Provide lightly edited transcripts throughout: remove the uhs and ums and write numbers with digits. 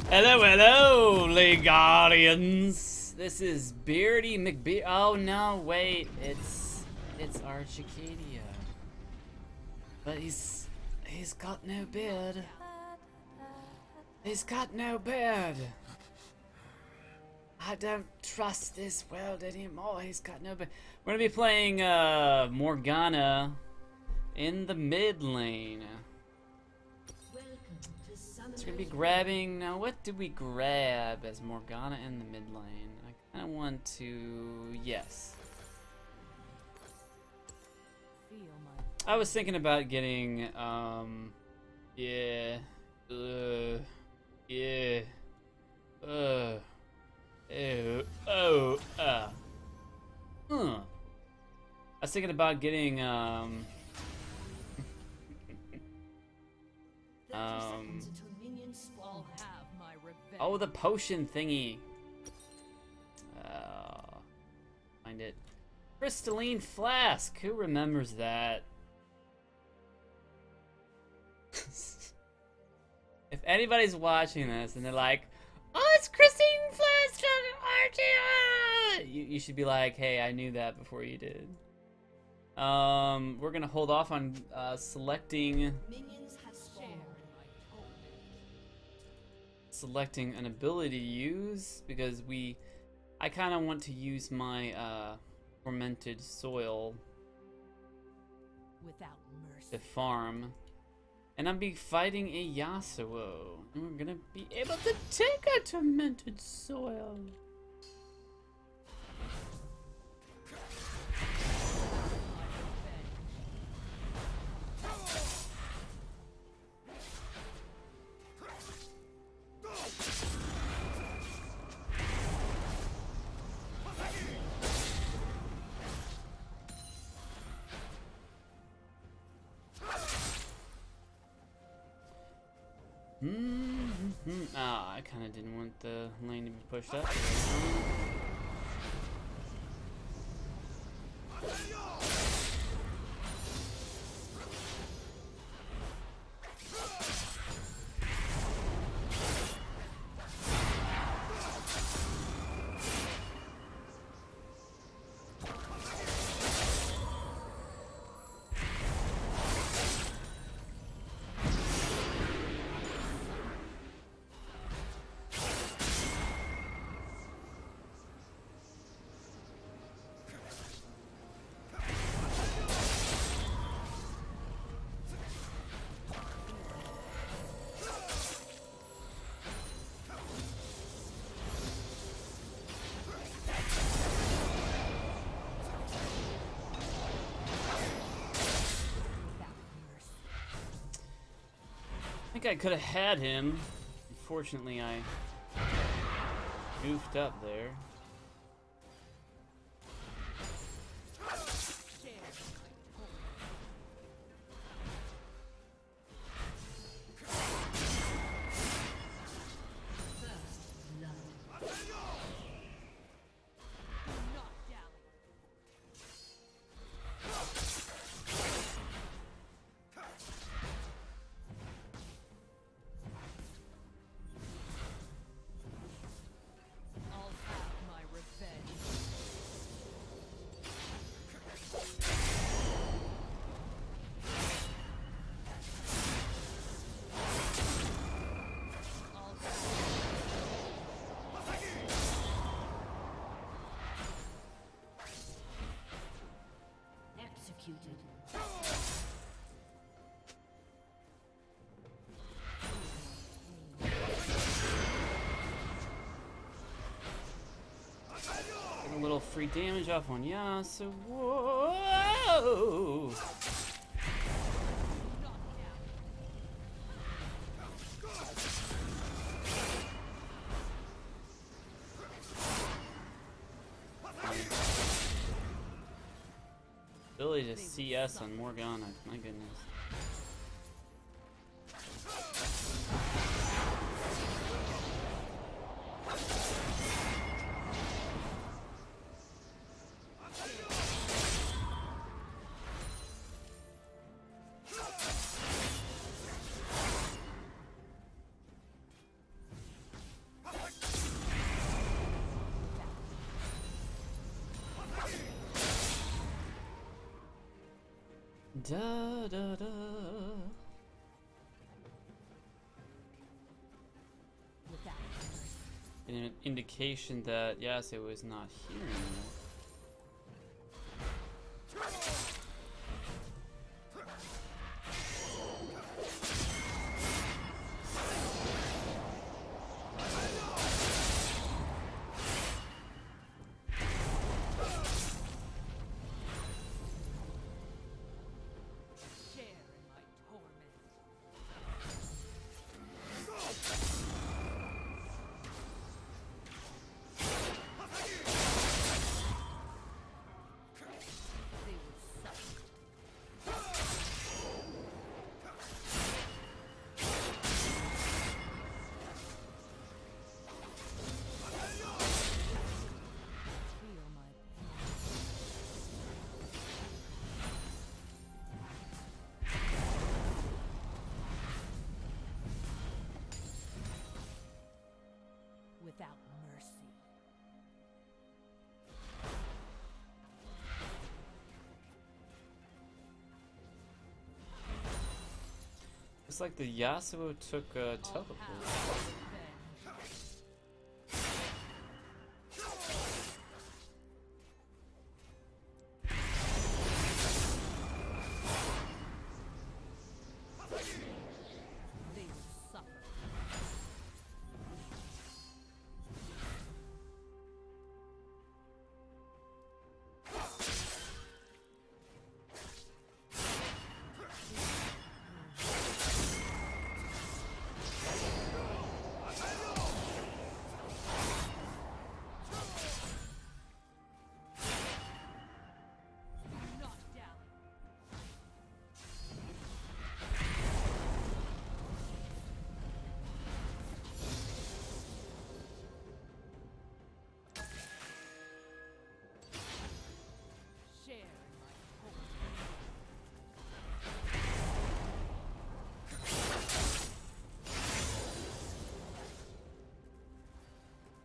Hello, hello, League Guardians. This is Beardy Mcbeardson. Oh no, wait, it's ArchAcadia. But he's got no beard. He's got no beard. I don't trust this world anymore. He's got no beard. We're gonna be playing Morgana in the mid lane. It's gonna be grabbing. Now, what do we grab as Morgana in the mid lane? I kind of want to. Yes. I was thinking about getting. Yeah. Yeah. Ew. Oh. I was thinking about getting. Oh, the potion thingy. Find it. Crystalline flask. Who remembers that? If anybody's watching this and they're like, "Oh, it's crystalline flask, Archie!" You should be like, "Hey, I knew that before you did." We're gonna hold off on selecting an ability to use because I kind of want to use my fermented soil without mercy to farm, and I'll be fighting a Yasuo, and we're gonna be able to take a fermented soil. I kind of didn't want the lane to be pushed up. I think I could have had him. Unfortunately, I goofed up there. A little free damage off on Yasuo. Whoa! Ability to CS on Morgana, my goodness. Da da da. An indication that Yasuo is not here anymore. Without mercy. It's like the Yasuo took a teleport.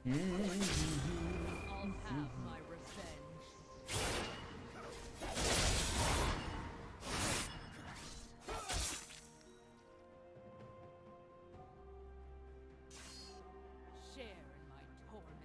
I'll have my revenge. Share in my torment.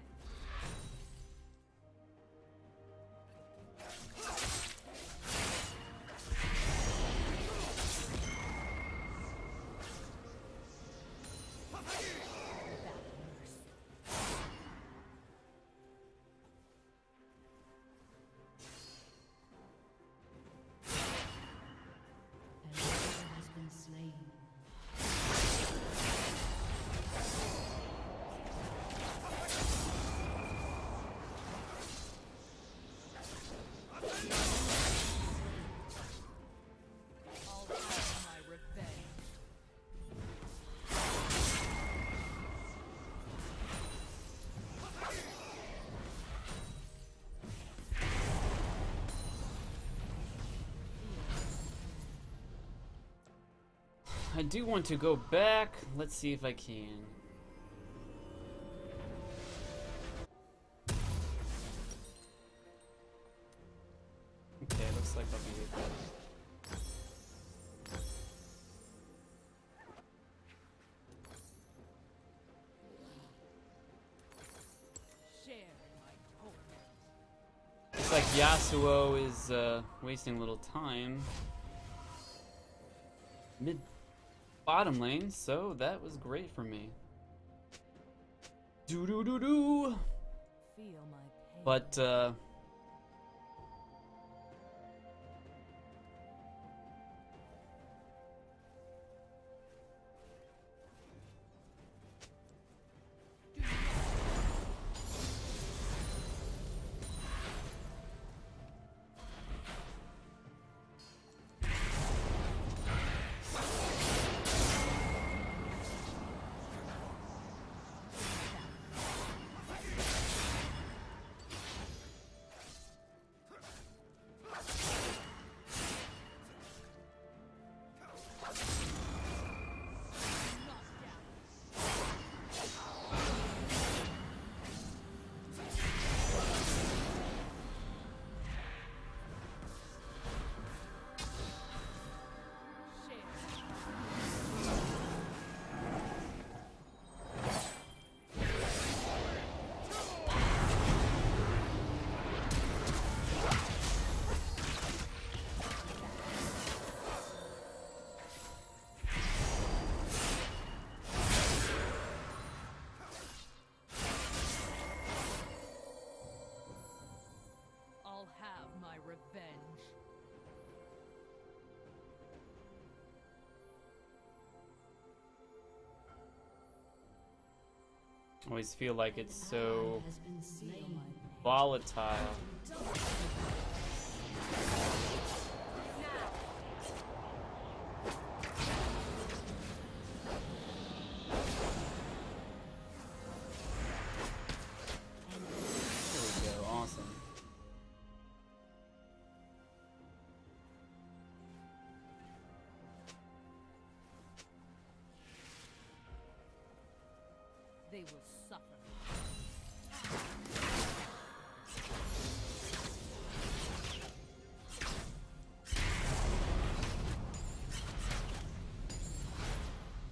I do want to go back. Let's see if I can. Okay, looks like I'll be able to. Share in my torment. Looks like Yasuo is wasting a little time. Mid bottom lane, so that was great for me. Do do do do. Feel my pain. But always feel like it's so Has been slain. volatile. There we go, awesome. They will suffer.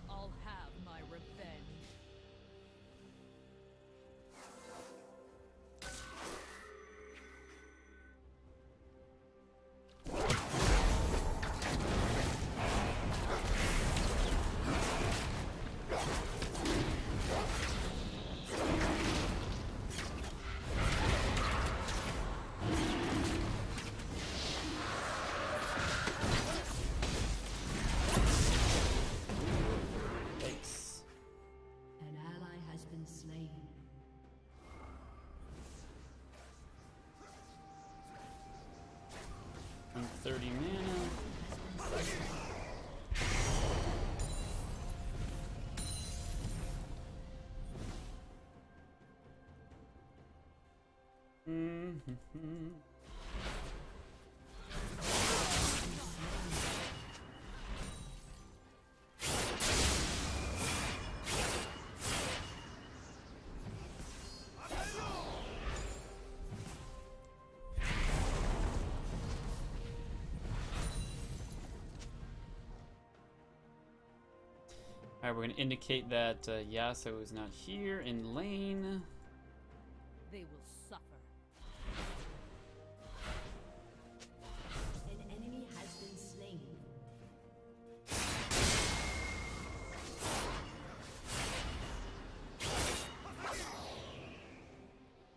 I'll have my revenge. Thanks. An ally has been slain. I'm 30 mana. Alright, we're going to indicate that Yasuo is not here in lane. They will suffer. An enemy has been slain.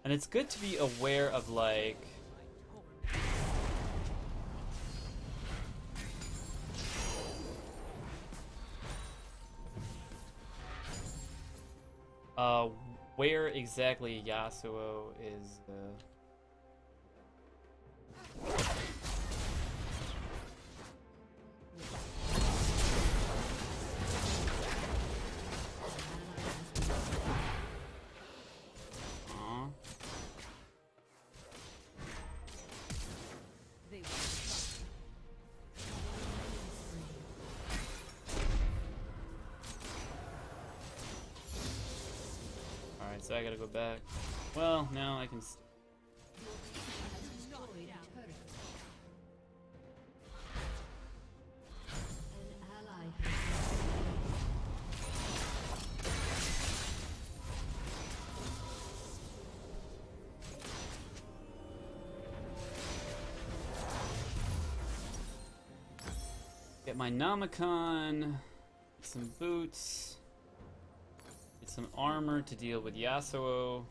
And it's good to be aware of, like, where exactly Yasuo is. Aw. They will suffer. Alright, so I gotta go back. Well, now I can. Knocked down. An ally has been Get my Namicon, some boots, get some armor to deal with Yasuo.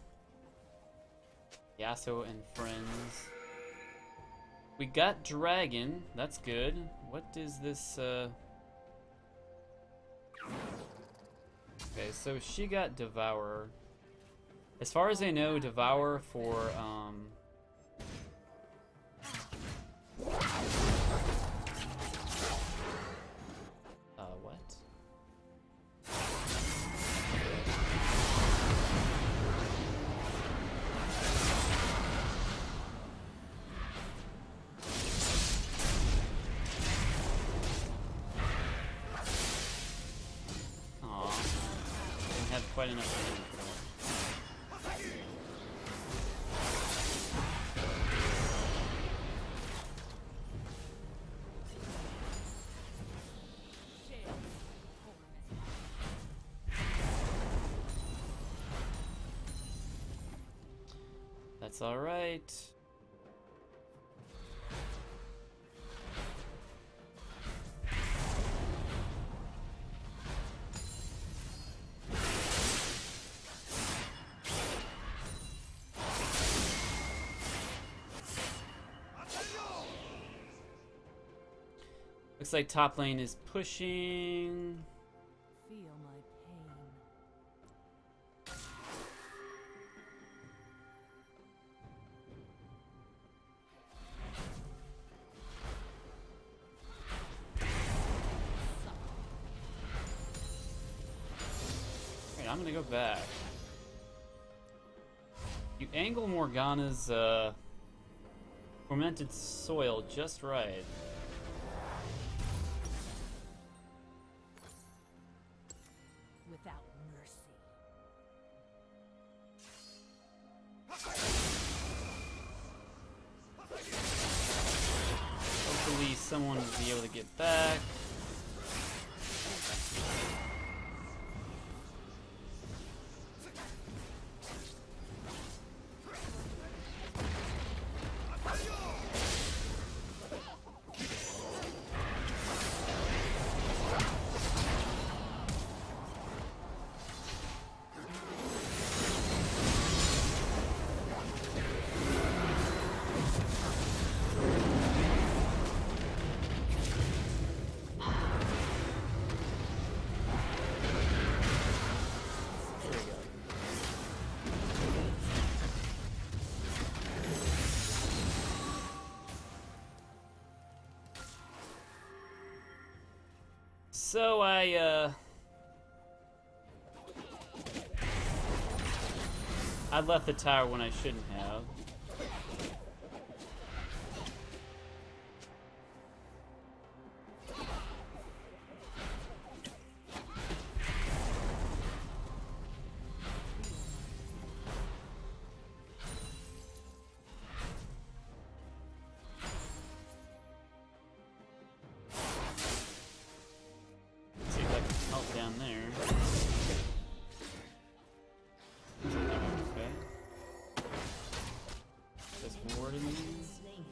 Yasuo and friends. We got Dragon, that's good. What is this, Okay, so she got Devourer. As far as I know, Devour for, what? Aw, didn't have quite enough room for that. Share torment. That's alright. Looks like top lane is pushing. Feel my pain. Yeah, I'm gonna go back. You angle Morgana's fermented soil just right. Without mercy. Hopefully someone will be able to get back. So I left the tower when I shouldn't have. See if I can help down there. Okay. There's more to me. Slain.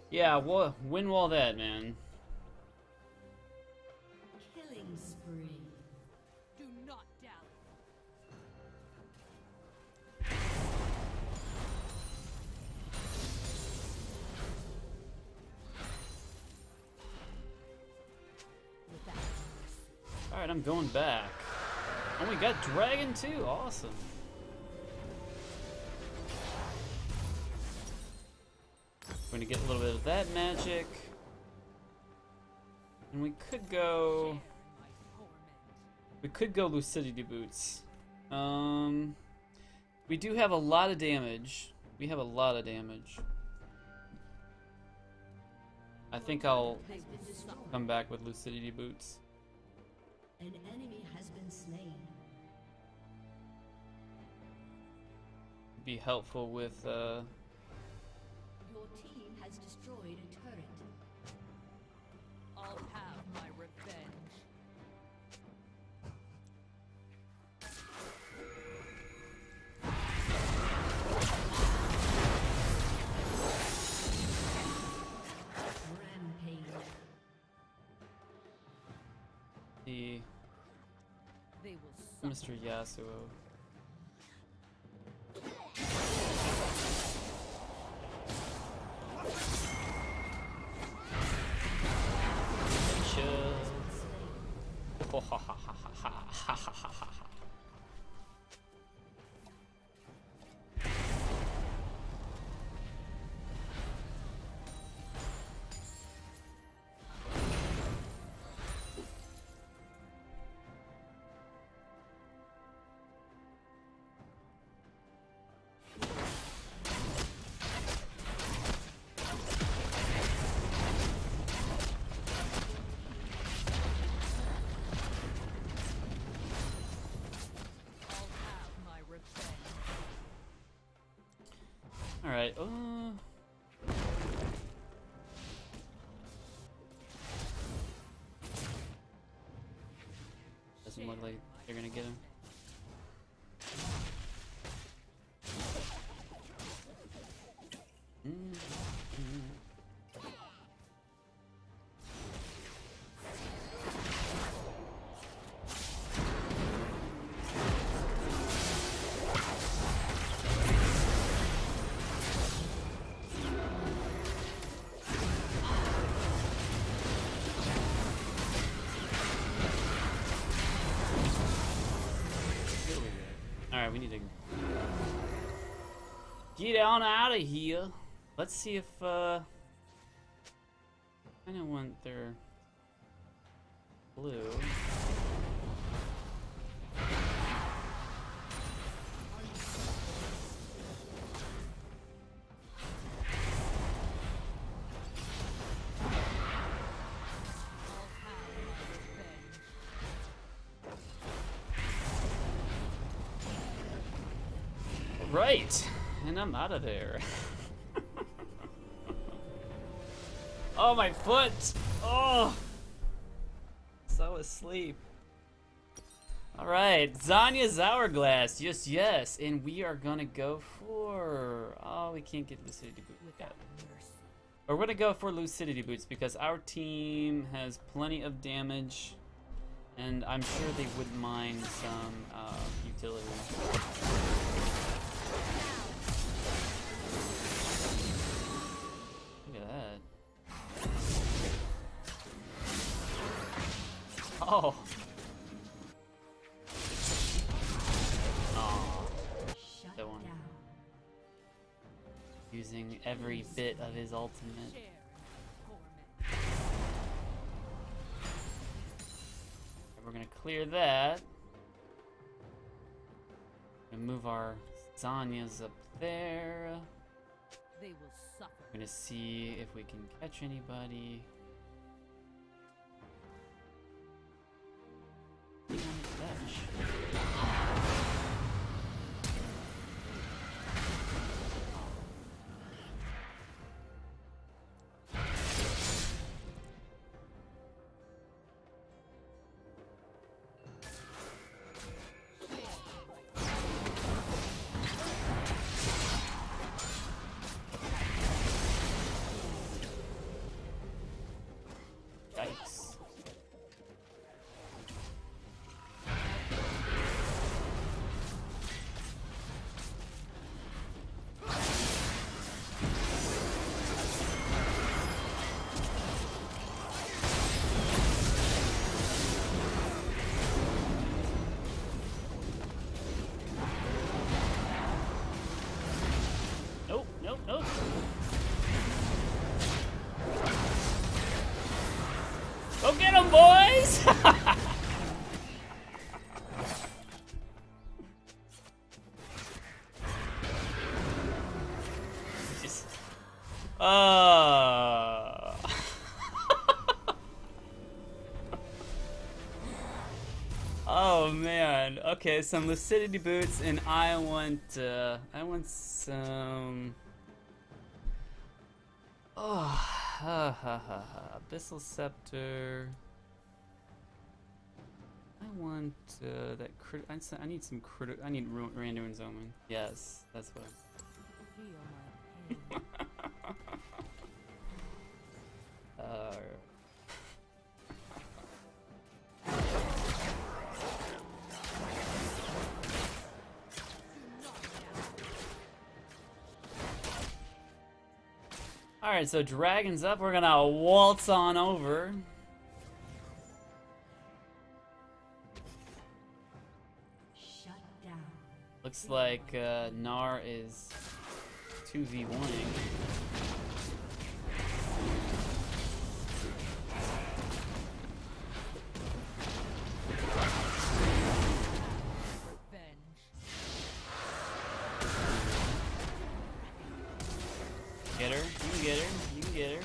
Yeah, win wall that, man. Killing spree. Do not dally. Without mercy. Alright, I'm going back. Oh, we got dragon too. Awesome. We're gonna get a little bit of that magic. And we could go. My torment. We could go Lucidity Boots. We do have a lot of damage. We have a lot of damage. I think I'll Has been destroyed. come back with Lucidity Boots. An enemy has been slain. Be helpful with Your team has destroyed a turret. I'll have my revenge. Rampage. the They will suffer. Mr. Yasuo. Ho ha ha ha ha ha ha ha ha ha. I'll have my revenge. All right. Doesn't look like they're gonna get him. get on out of here. Let's see if I don't want their blue. Right, and I'm out of there. Oh, my foot! Oh, so asleep. All right, Zanya's Hourglass, yes, yes, and we are gonna go for. Oh, we can't get Lucidity Boots yet. But we're gonna go for Lucidity Boots because our team has plenty of damage, and I'm sure they wouldn't mind some utility. Look at that. Oh. Oh. Shut That one. down. Using every bit of his ultimate. Share in torment. We're gonna clear that. And move our Zanyas up there. They will suffer. We're gonna see if we can catch anybody. Catch. Yikes. Nope, nope, nope. Go get him, boys! Just, oh man. Okay, some Lucidity Boots, and I want some. Oh, Abyssal Scepter. I want that crit. I need some crit. I need Randuin's Omen. Yes, that's what. Feel my pain. All right, so dragon's up. We're gonna waltz on over. Shut down. Looks like Nar is 2v1ing. Revenge. Get her. You can get her. You can get her.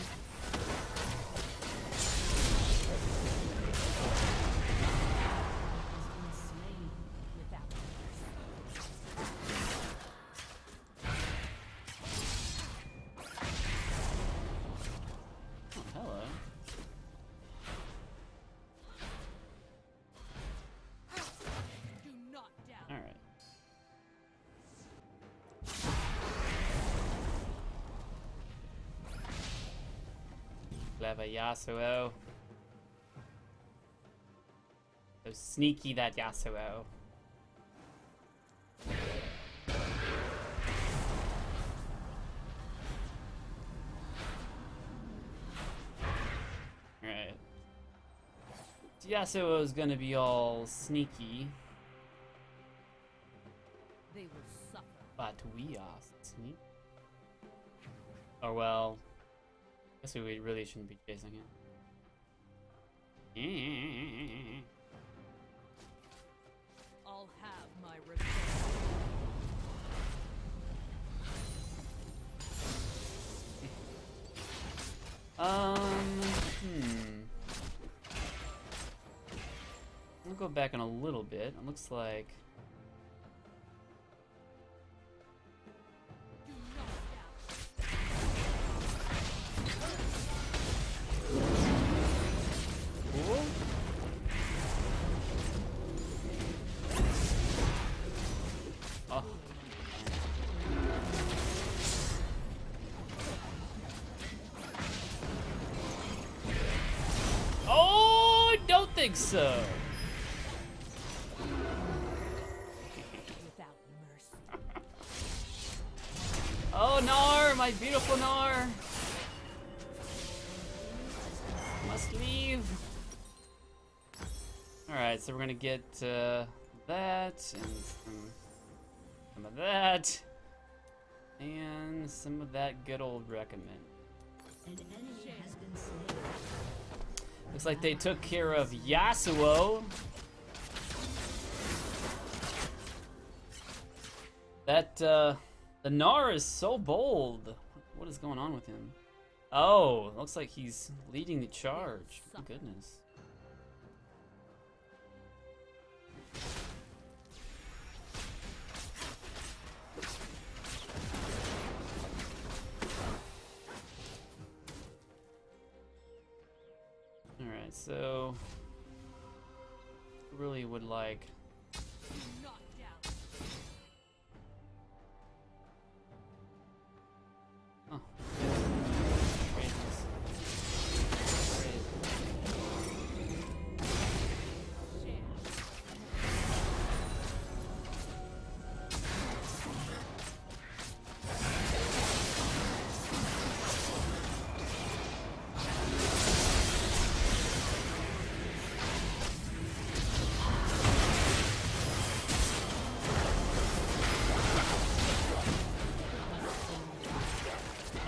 Has been slain. Without Oh, hello. do not doubt. All right. Clever Yasuo. So sneaky, that Yasuo. Alright. Yasuo is gonna be all sneaky, They will suffer. but we are sneaky. Oh well. Guess we really shouldn't be chasing him. I'll have my revenge. I'll go back in a little bit. It looks like Do not doubt. cool. Oh. Oh, I don't think so. Without mercy. Oh, Nar, my beautiful Nar. Must leave. Alright, so we're gonna get that and some of that and some of that good old recommend. An enemy has been slain. Looks like they took care of Yasuo. That the Gnar is so bold. What is going on with him? Oh, looks like he's leading the charge. My goodness. Alright, so really would like Do not doubt. oh. Phrases.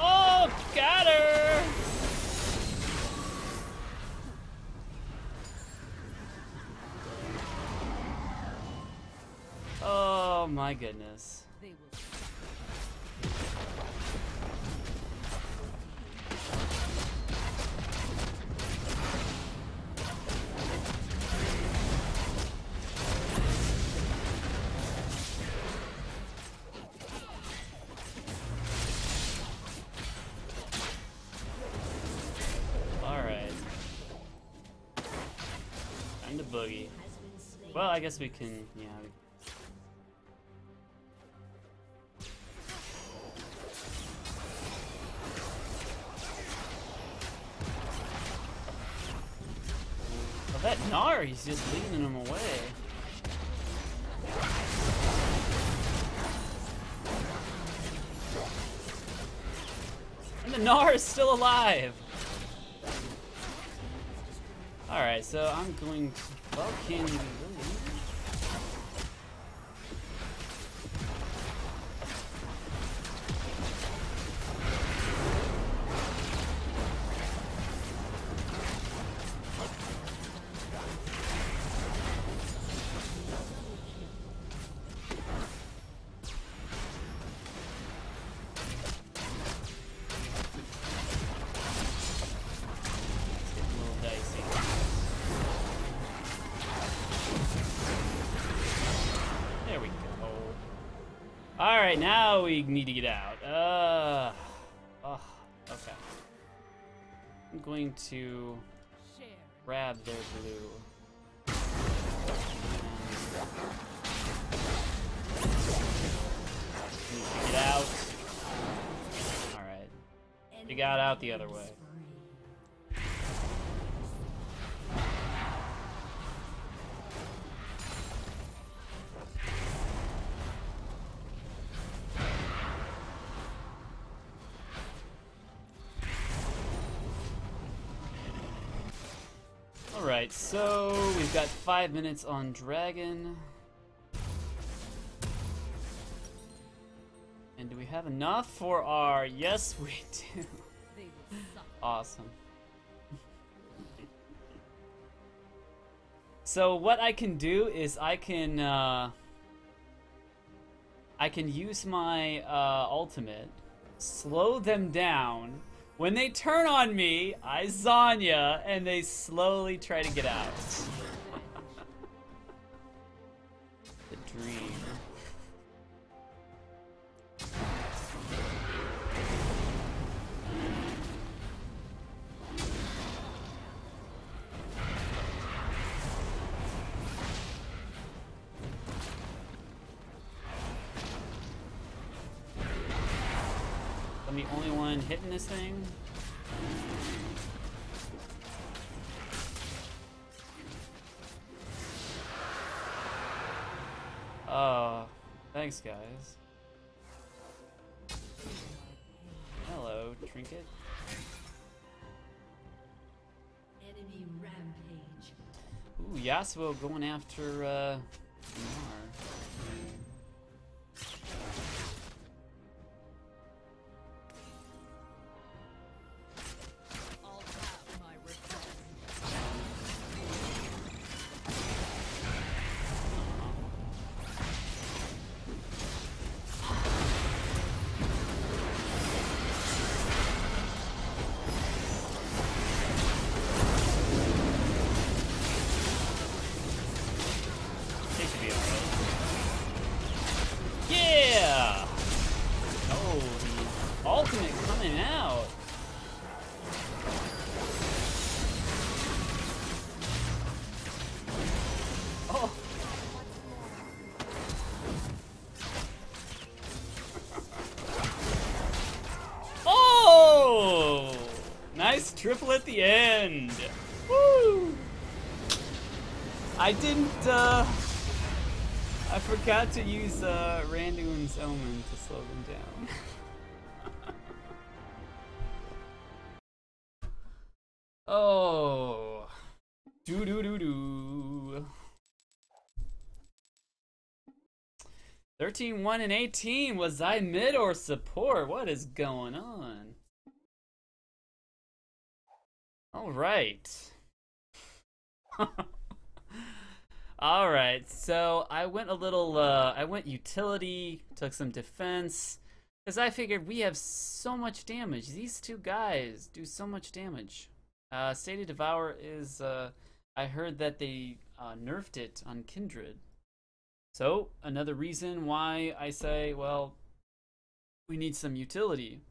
Oh, got her! Oh my goodness. They will Alright. Time to boogie. Well, I guess we can, yeah. Well, that Gnar, he's just leading him away. And the Gnar is still alive. Alright, so I'm going to... Well, can you really... It's getting a little dicey. There we go. Alright, now we need to get out. Oh, okay. I'm going to share. grab their blue. Need to get out. Alright. You got out the other way. Alright, so we've got 5 minutes on Dragon. And do we have have enough for our... Yes, we do. They will suffer. Awesome. So what I can do is I can use my ultimate, slow them down. When they turn on me, I Zanya, and they slowly try to get out. The dream. I'm the only one hitting this thing. Oh, thanks guys. Hello, Trinket. Enemy rampage. Ooh, Yasuo going after Mar. I'll have my revenge. They should be alright. Yeah! Oh, the ultimate coming out. Oh. Oh! Nice triple at the end. Woo! I didn't, I forgot to use, Randuin's Omen to slow them down. Oh. Doo-doo-doo-doo. 13, 1, and 18. Was I mid or support? What is going on? Alright. Alright, so I went a little, I went utility, took some defense, because I figured we have so much damage. These two guys do so much damage. State Devour is, I heard that they nerfed it on Kindred. So, another reason why I say, well, we need some utility.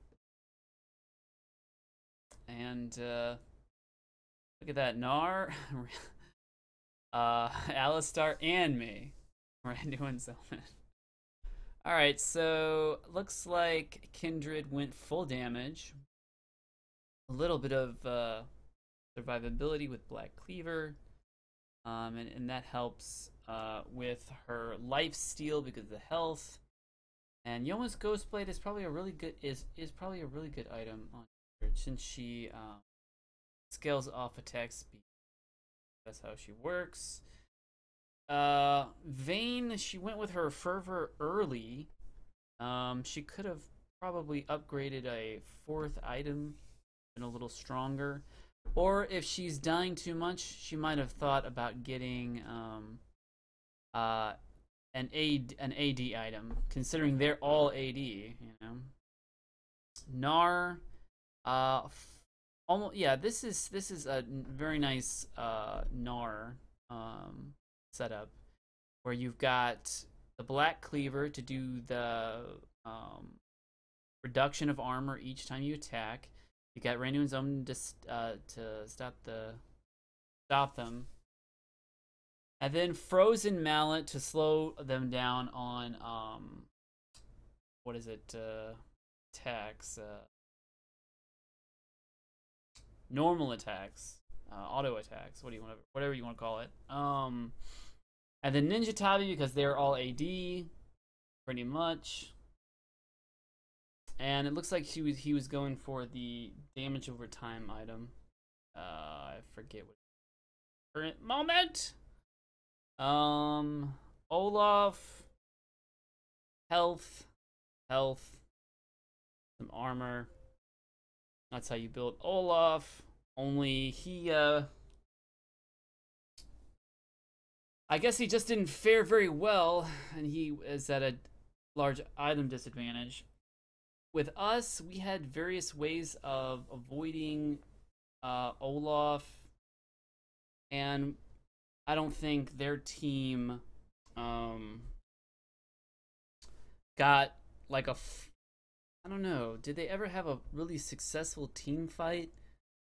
And, look at that, Gnar, Alistar, and me. We're doing something. Alright, so looks like Kindred went full damage. A little bit of survivability with Black Cleaver. And that helps with her life steal because of the health. And Yoma's Ghostblade is probably a really good is probably a really good item on her since she scales off attack speed. That's how she works. Vayne, she went with her fervor early. She could have probably upgraded a 4th item and a little stronger. Or if she's dying too much, she might have thought about getting an AD item, considering they're all AD, you know. Gnar, almost, yeah, this is a very nice Gnar setup where you've got the Black Cleaver to do the reduction of armor each time you attack. You got Randuin's Omen to stop them, and then Frozen Mallet to slow them down on what is it, attacks, normal attacks, auto attacks. Whatever you want to call it. And then Ninja Tabi because they're all AD, pretty much. And it looks like he was going for the damage over time item. I forget what current moment. Olaf, health, some armor. That's how you build Olaf. Only he, I guess he just didn't fare very well, and he is at a large item disadvantage. With us, we had various ways of avoiding Olaf, and I don't think their team got like I don't know, did they ever have a really successful team fight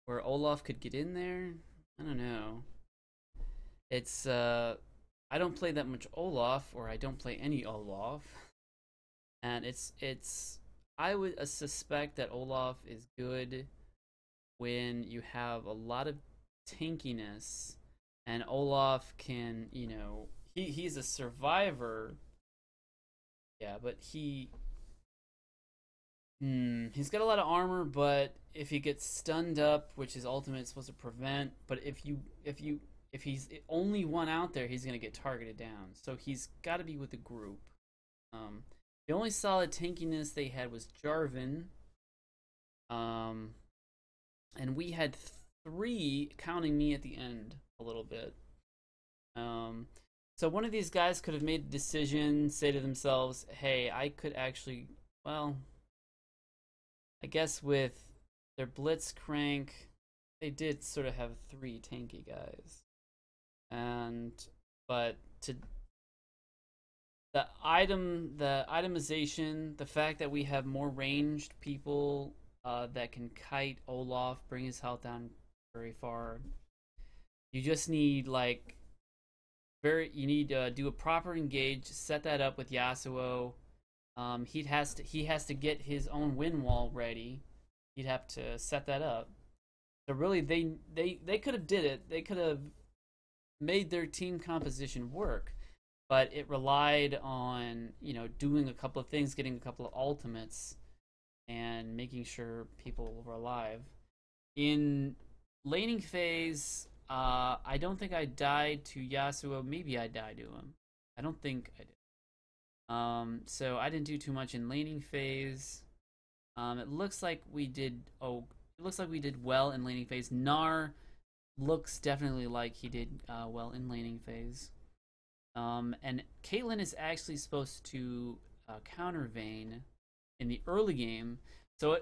where Olaf could get in there? I don't know. It's I don't play that much Olaf, or I don't play any Olaf, and it's I would suspect that Olaf is good when you have a lot of tankiness, and Olaf can, you know, he's a survivor. Yeah, but he's got a lot of armor, but if he gets stunned up, which his ultimate is supposed to prevent, but if he's only one out there, he's gonna get targeted down. So he's got to be with a group. The only solid tankiness they had was Jarvan, and we had 3, counting me at the end a little bit. So one of these guys could have made a decision, say to themselves, hey, I could actually, well, I guess with their Blitzcrank, they did sort of have 3 tanky guys. But to the itemization, the fact that we have more ranged people that can kite Olaf, bring his health down very far. You just need like you need to do a proper engage, set that up with Yasuo. He has to get his own win wall ready. He'd have to set that up. So really, they could have did it. They could have made their team composition work, but it relied on, you know, doing a couple of things, getting a couple of ultimates, and making sure people were alive. In laning phase, I don't think I died to Yasuo. Maybe I died to him. I don't think I did. So I didn't do too much in laning phase. It looks like we did. It looks like we did well in laning phase. Gnar looks definitely like he did well in laning phase. And Caitlyn is actually supposed to counter Vayne in the early game, so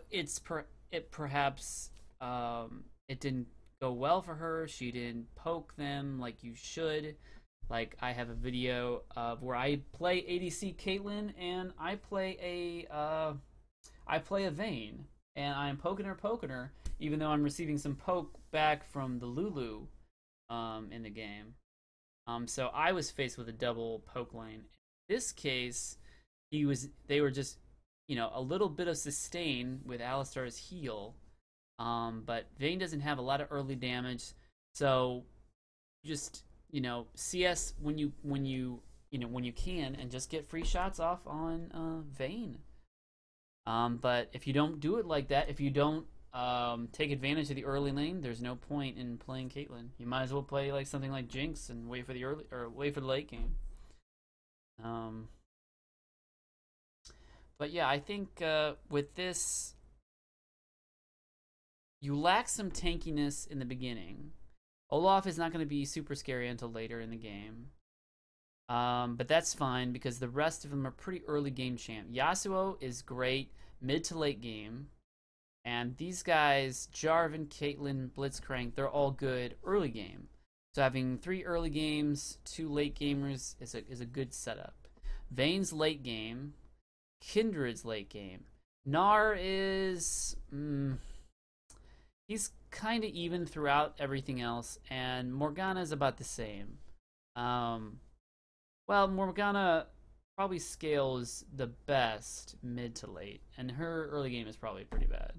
perhaps it didn't go well for her. She didn't poke them like you should. Like, I have a video of where I play ADC Caitlyn, and I play a Vayne, and I'm poking her, even though I'm receiving some poke back from the Lulu in the game. So I was faced with a double poke lane. In this case, they were just, you know, a little bit of sustain with Alistar's heal. But Vayne doesn't have a lot of early damage, so just, you know, CS when you can, and just get free shots off on Vayne. But if you don't do it like that, if you don't take advantage of the early lane, there's no point in playing Caitlyn. You might as well play like something like Jinx and wait for the late game. But yeah, I think with this, you lack some tankiness in the beginning. Olaf is not going to be super scary until later in the game. But that's fine because the rest of them are pretty early game champ. Yasuo is great mid to late game. And these guys, Jarvan, Caitlyn, Blitzcrank, they're all good early game. So having 3 early games, 2 late gamers is a good setup. Vayne's late game. Kindred's late game. Gnar is... he's kind of even throughout everything else, and Morgana is about the same. Well, Morgana probably scales the best mid to late, and her early game is probably pretty bad.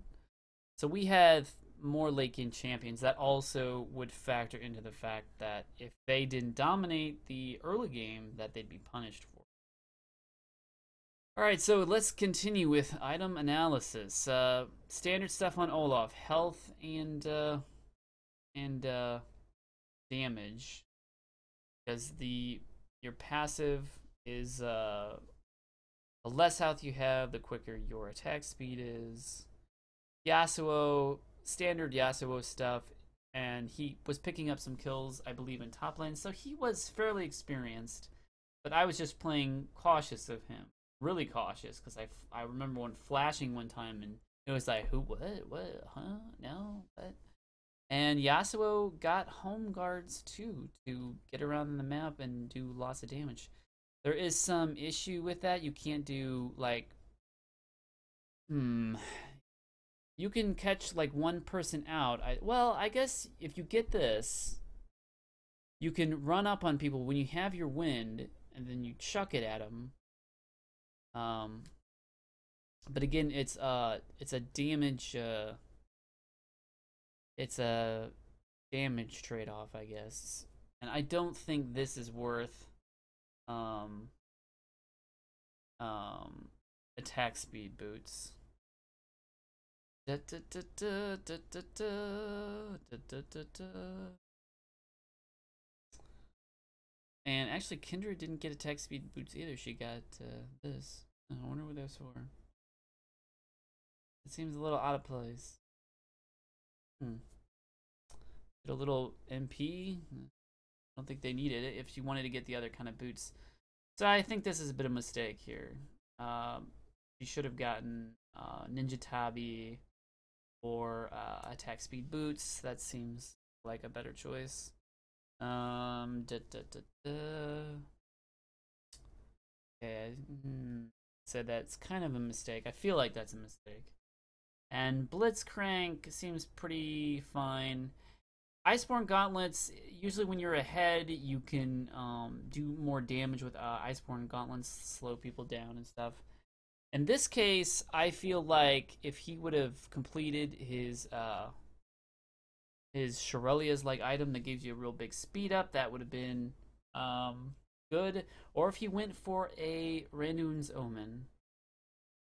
So we have more late game champions. That also would factor into the fact that if they didn't dominate the early game, that they'd be punished for. Alright, so let's continue with item analysis. Standard stuff on Olaf. Health and damage. Because your passive is The less health you have, the quicker your attack speed is. Yasuo, standard Yasuo stuff, and he was picking up some kills, I believe, in top lane, so he was fairly experienced. But I was just playing cautious of him, really cautious, because I remember one flashing one time, and it was like, who, what, huh, no, what? And Yasuo got home guards too, to get around the map and do lots of damage. There is some issue with that. You can't do, like, you can catch, like, one person out. Well, I guess if you get this, you can run up on people when you have your wind, and then you chuck it at them. But again, it's a damage, it's a damage trade-off, I guess. And I don't think this is worth attack speed boots. And actually, Kindred didn't get attack speed boots either. She got this. I wonder what that's for. It seems a little out of place. Did a little MP. I don't think they needed it if she wanted to get the other kind of boots. So I think this is a bit of a mistake here. She should have gotten Ninja Tabi or attack speed boots. That seems like a better choice. Okay, said that's kind of a mistake. I feel like that's a mistake. And Blitzcrank seems pretty fine. Iceborne Gauntlets, usually when you're ahead, you can do more damage with Iceborne Gauntlets, slow people down and stuff. In this case, I feel like if he would have completed his Shirelia's like item that gives you a real big speed up, that would have been good. Or if he went for a Randuin's Omen.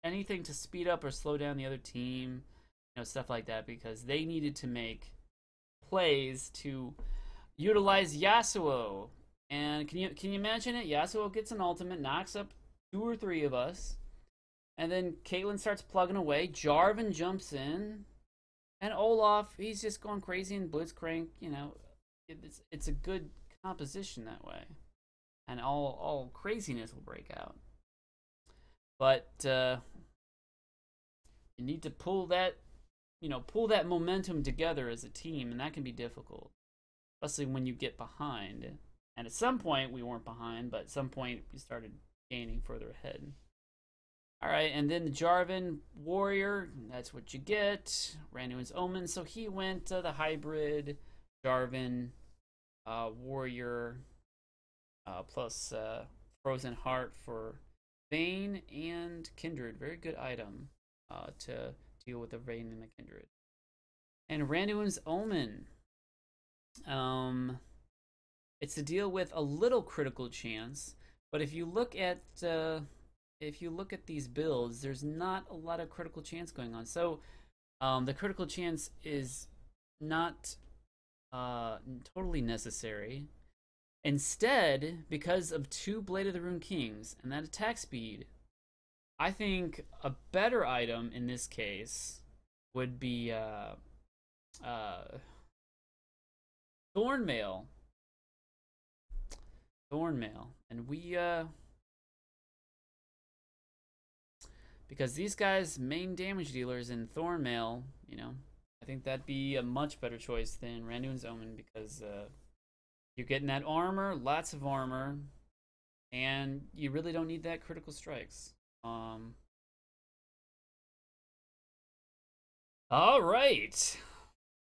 Anything to speed up or slow down the other team, you know, stuff like that, because they needed to make plays to utilize Yasuo. And can you imagine it? Yasuo gets an ultimate, knocks up 2 or 3 of us, and then Caitlyn starts plugging away. Jarvan jumps in, and Olaf, he's just going crazy, and Blitzcrank, you know, it's a good composition that way, and all craziness will break out. But you need to pull that momentum together as a team, and that can be difficult, especially when you get behind. And at some point, we weren't behind, but at some point, we started gaining further ahead. All right, and then the Jarvan Warrior, that's what you get. Randuin's Omen, so he went the hybrid Jarvan Warrior plus Frozen Heart for Vayne and Kindred. Very good item to deal with the Vayne and the Kindred. And Randuin's Omen. It's to deal with a little critical chance, but if you look at these builds, there's not a lot of critical chance going on. So the critical chance is not totally necessary. Instead, because of 2 Blade of the Rune Kings and that attack speed, I think a better item in this case would be Thornmail. And we because these guys main damage dealers in Thornmail, you know, I think that'd be a much better choice than Randuin's Omen, because you're getting that armor, lots of armor, and you really don't need that critical strikes. All right,